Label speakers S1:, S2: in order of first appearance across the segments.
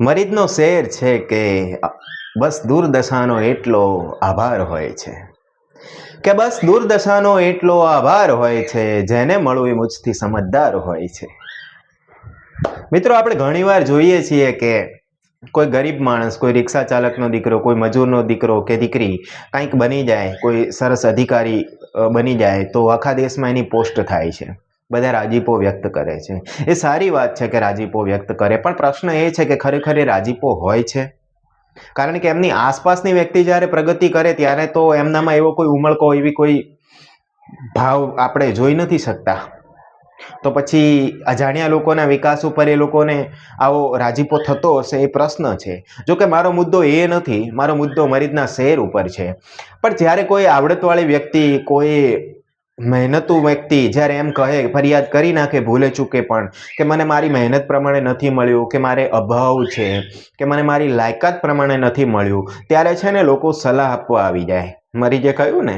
S1: મરીદનો share છે કે બસ દુર્દશાનો એટલો આભાર હોય છે કે બસ દુર્દશાનો એટલો આભાર હોય છે, જેને મળવું એ મુજથી સમજદાર હોય છે। મિત્રો, આપણે ઘણીવાર જોઈએ છીએ કે કોઈ ગરીબ માણસ, કોઈ રિક્ષા ચાલકનો દીકરો, કોઈ મજૂરનો દીકરો કે દીકરી કંઈક બની જાય, કોઈ સરસ અધિકારી બની જાય તો આખા દેશમાં એની પોસ્ટ થાય છે, બધા રાજીપો વ્યક્ત કરે છે। એ સારી વાત છે કે રાજીપો વ્યક્ત કરે, પણ પ્રશ્ન એ છે કે ખરેખર એ રાજીપો હોય છે? કારણ કે એમની આસપાસની વ્યક્તિ જ્યારે પ્રગતિ કરે ત્યારે તો એમનામાં એવો કોઈ ઉમળકો, એવી કોઈ ભાવ આપણે જોઈ નથી શકતા, તો પછી અજાણ્યા લોકોના વિકાસ ઉપર એ લોકોને આવો રાજીપો થતો હશે, એ પ્રશ્ન છે। જો કે મારો મુદ્દો એ નથી, મારો મુદ્દો મરીદના શેર ઉપર છે। પણ જ્યારે કોઈ આવડતવાળી વ્યક્તિ, કોઈ મહેનતુ વ્યક્તિ જ્યારે એમ કહે, ફરિયાદ કરી નાખે ભૂલે ચૂકે પણ કે મને મારી મહેનત પ્રમાણે નથી મળ્યું, કે મારે અભાવ છે, કે મને મારી લાયકાત પ્રમાણે નથી મળ્યું, ત્યારે છે ને લોકો સલાહ આપવા આવી જાય। મરીજે કહ્યું ને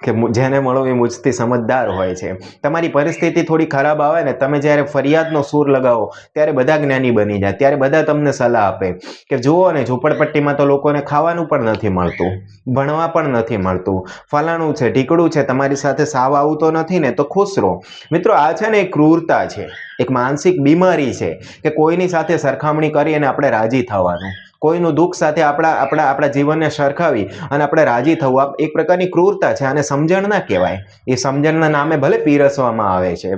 S1: કે જેને મળો એ મુજથી સમજદાર હોય છે। તમારી પરિસ્થિતિ થોડી ખરાબ આવે ને, તમે જ્યારે ફરિયાદનો સૂર લગાવો ત્યારે બધા જ્ઞાની બની જાય, ત્યારે બધા તમને સલાહ આપે કે જુઓ ને, ઝૂંપડપટ્ટીમાં તો લોકોને ખાવાનું પણ નથી મળતું, ભણવા પણ નથી મળતું, ફલાણું છે, ઢીકડું છે, તમારી સાથે સાવ આવું તો નથી ને, તો ખુશ રહો। મિત્રો, આ છે ને એક ક્રૂરતા છે, એક માનસિક બીમારી છે કે કોઈની સાથે સરખામણી કરી અને આપણે રાજી થવાનું, કોઈનું દુઃખ સાથે આપણા જીવનને સરખાવી અને આપણે રાજી થવું, આ એક પ્રકારની ક્રૂરતા છે। આને સમજણ ના કહેવાય, એ સમજણના નામે ભલે પીરસવામાં આવે છે।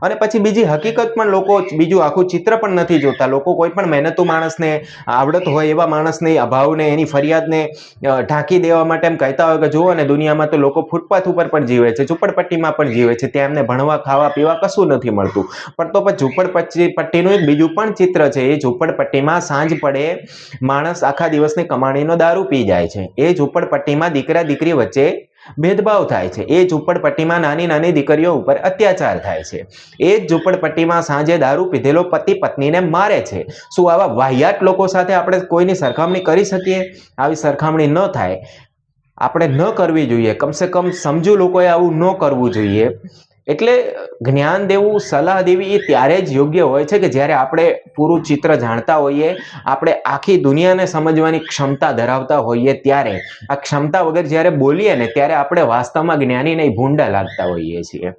S1: અને પછી બીજી હકીકત પણ લોકો, બીજું આખું ચિત્ર પણ નથી જોતા। લોકો કોઈ પણ મહેનતુ માણસને, આવડત હોય એવા માણસને અભાવને, એની ફરિયાદને ઢાંકી દેવા માટે એમ કહેતા હોય કે જુઓ ને, દુનિયામાં તો લોકો ફૂટપાથ ઉપર પણ જીવે છે, ઝૂંપડપટ્ટીમાં પણ જીવે છે, ત્યાં એમને ભણવા, ખાવા, પીવા કશું નથી મળતું। પણ તો પછી ઝૂંપડપટ્ટીનું એક બીજું પણ ચિત્ર છે। એ ઝૂંપડપટ્ટીમાં સાંજ પડે માણસ આખા દિવસની કમાણીનો દારૂ પી જાય છે। એ ઝૂંપડપટ્ટીમાં દીકરા દીકરી વચ્ચે ભેદભાવ થાય છે। એ ઝૂંપડપટ્ટીમાં નાની નાની દીકરીઓ ઉપર અત્યાચાર થાય છે। એ જ ઝૂંપડપટ્ટીમાં સાંજે દારૂ પીધેલો પતિ પત્નીને મારે છે। શું આવા વાહિયાત લોકો સાથે આપણે કોઈની સરખામણી કરી શકીએ? આવી સરખામણી ન થાય, આપણે ન કરવી જોઈએ। કમસે કમ સમજુ લોકોએ આવું ન કરવું જોઈએ। એટલે જ્ઞાન દેવું, સલાહ દેવી એ ત્યારે જ યોગ્ય હોય છે કે જ્યારે આપણે પૂરું ચિત્ર જાણતા હોઈએ, આપણે આખી દુનિયાને સમજવાની ક્ષમતા ધરાવતા હોઈએ। ત્યારે આ ક્ષમતા વગર જ્યારે બોલીએ ને, ત્યારે આપણે વાસ્તવમાં જ્ઞાની નહીં, ભૂંડા લાગતા હોઈએ છીએ।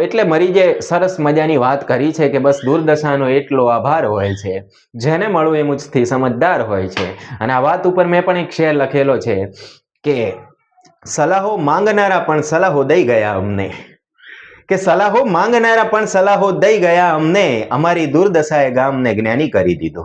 S1: એટલે મરીજે સરસ મજાની વાત કરી છે કે બસ દુર્દશાનો એટલો આભાર હોય છે, જેને મળવું એ મુજથી સમજદાર હોય છે। અને આ વાત ઉપર મેં પણ એક શેર લખેલો છે કે સલાહો માંગનારા પણ સલાહો દઈ ગયા અમને, કે સલાહો માંગનારા પણ સલાહો દઈ ગયા અમને, અમારી દુર્દશાએ ગામને જ્ઞાની કરી દીધો।